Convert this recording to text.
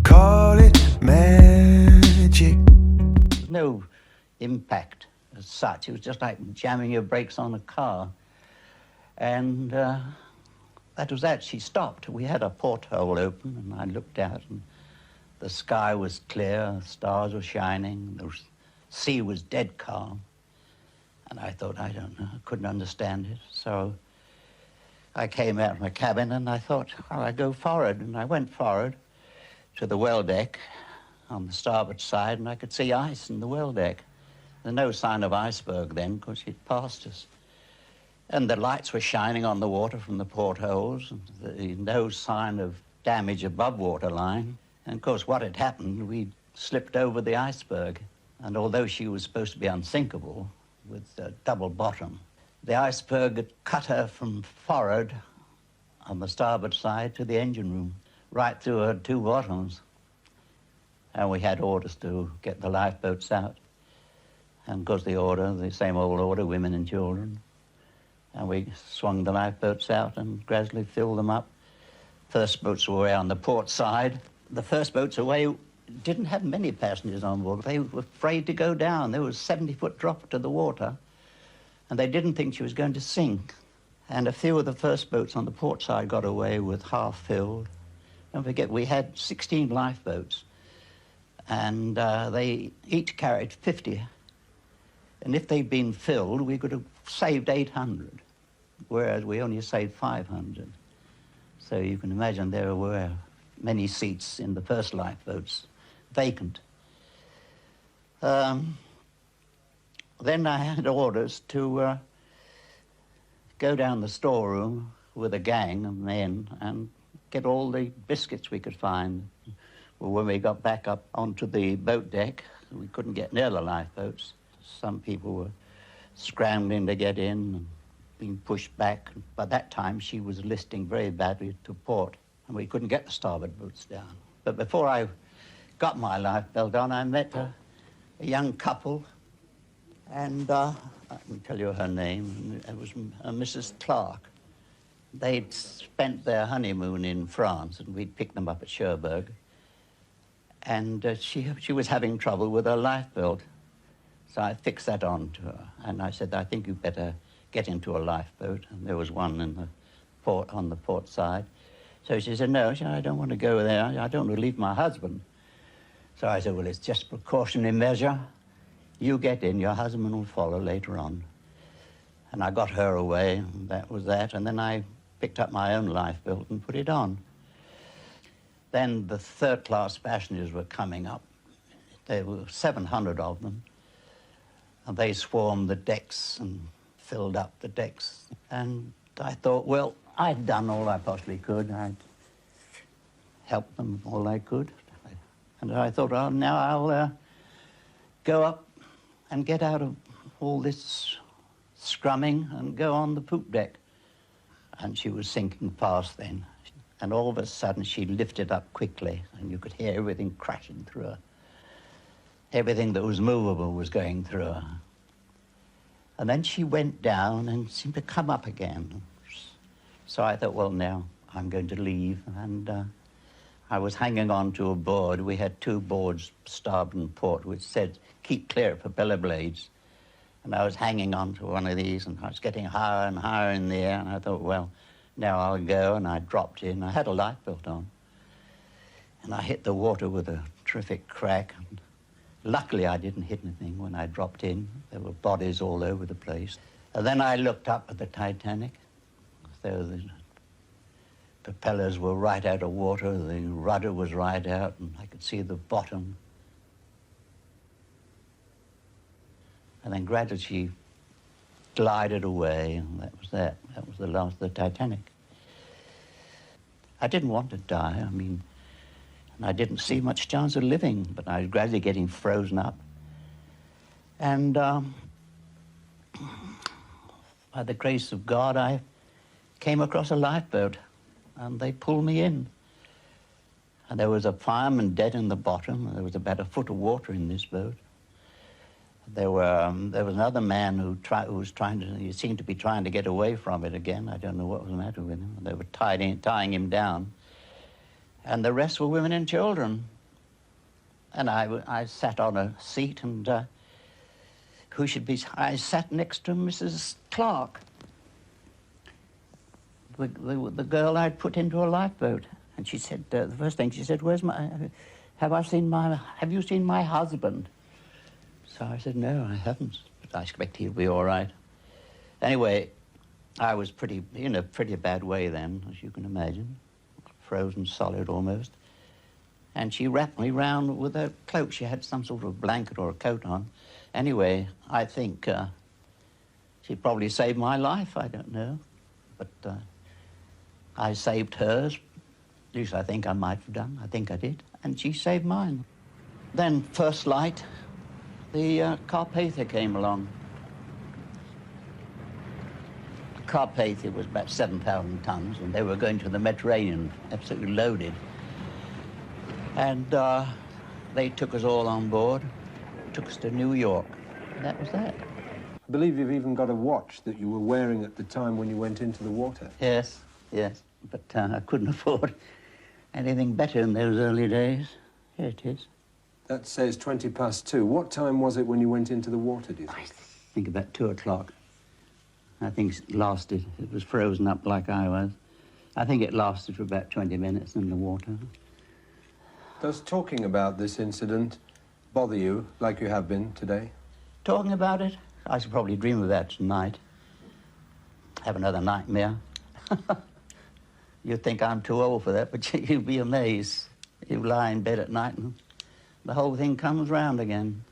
call it magic. No impact as such. It was just like jamming your brakes on a car. And that was that. She stopped. We had a porthole open, and I looked out, and the sky was clear, the stars were shining, the sea was dead calm. And I thought, I don't know, I couldn't understand it. So I came out of my cabin, and I thought, well, I'd go forward. And I went forward to the well deck on the starboard side, and I could see ice in the well deck. There's no sign of iceberg then, because she'd passed us. And the lights were shining on the water from the portholes, and no sign of damage above waterline. And of course, what had happened, we slipped over the iceberg. And although she was supposed to be unsinkable with a double bottom, the iceberg had cut her from forward on the starboard side to the engine room, right through her two bottoms. And we had orders to get the lifeboats out. And of course the order, the same old order, women and children. And we swung the lifeboats out and gradually filled them up. First boats were away on the port side. The first boats away didn't have many passengers on board. They were afraid to go down. There was a 70-foot drop to the water, and they didn't think she was going to sink. And a few of the first boats on the port side got away with half filled. Don't forget, we had 16 lifeboats, and they each carried 50. And if they'd been filled, we could have saved 800, whereas we only saved 500. So you can imagine there were many seats in the first lifeboats vacant. Then I had orders to go down the storeroom with a gang of men and get all the biscuits we could find. Well, when we got back up onto the boat deck, we couldn't get near the lifeboats. Some people were scrambling to get in and being pushed back. By that time, she was listing very badly to port, and we couldn't get the starboard boats down. But before I got my lifebelt on, I met a young couple, and I can tell you her name. It was Mrs. Clark. They'd spent their honeymoon in France, and we'd picked them up at Cherbourg. And she was having trouble with her lifebelt. So I fixed that on to her, and I said, I think you'd better get into a lifeboat. And there was one in the port, on the port side. So she said, no, I don't want to go there. I don't want to leave my husband. So I said, well, it's just precautionary measure. You get in, your husband will follow later on. And I got her away, and that was that. And then I picked up my own lifebelt and put it on. Then the third-class passengers were coming up. There were 700 of them. And they swarmed the decks and filled up the decks. And I thought, well, I'd done all I possibly could. I'd helped them all I could. And I thought, well, now I'll go up and get out of all this scrumming and go on the poop deck. And she was sinking fast then. And all of a sudden, she lifted up quickly, and you could hear everything crashing through her. Everything that was movable was going through her. And then she went down and seemed to come up again. So I thought, well, now I'm going to leave. And I was hanging on to a board. We had two boards, starboard and port, which said, keep clear of propeller blades. And I was hanging on to one of these, and I was getting higher and higher in the air. And I thought, well, now I'll go. And I dropped in. I had a lifebelt on. And I hit the water with a terrific crack. And luckily, I didn't hit anything when I dropped in. There were bodies all over the place. And then I looked up at the Titanic. So the propellers were right out of water. The rudder was right out, and I could see the bottom. And then gradually she glided away, and that was that. That was the last of the Titanic. I didn't want to die. I mean, and I didn't see much chance of living, but I was gradually getting frozen up. And by the grace of God, I came across a lifeboat, and they pulled me in. And there was a fireman dead in the bottom. There was about a foot of water in this boat. There was another man who was trying to, he seemed to be trying to get away from it again. I don't know what was the matter with him. They were tying him down. And the rest were women and children. And I sat on a seat, and I sat next to Mrs. Clark, the girl I'd put into a lifeboat. And she said, the first thing she said, have you seen my husband? So I said, no, I haven't, but I expect he'll be all right. Anyway, I was in a pretty bad way then, as you can imagine, frozen solid almost. And she wrapped me round with a cloak. She had some sort of blanket or a coat on. Anyway, I think she probably saved my life, I don't know. But I saved hers. At least I think I might have done. I think I did. And she saved mine. Then, first light, the Carpathia came along. Carpathia was about 7,000 tons, and they were going to the Mediterranean, absolutely loaded. And they took us all on board, took us to New York. And that was that. I believe you've even got a watch that you were wearing at the time when you went into the water. Yes, yes, but I couldn't afford anything better in those early days. Here it is. That says 2:20. What time was it when you went into the water, do you think? I think about 2 o'clock. I think it lasted. It was frozen up like I was. I think it lasted for about 20 minutes in the water. Does talking about this incident bother you like you have been today? Talking about it? I should probably dream about it tonight. Have another nightmare. You'd think I'm too old for that, but you'd be amazed. You lie in bed at night and the whole thing comes round again.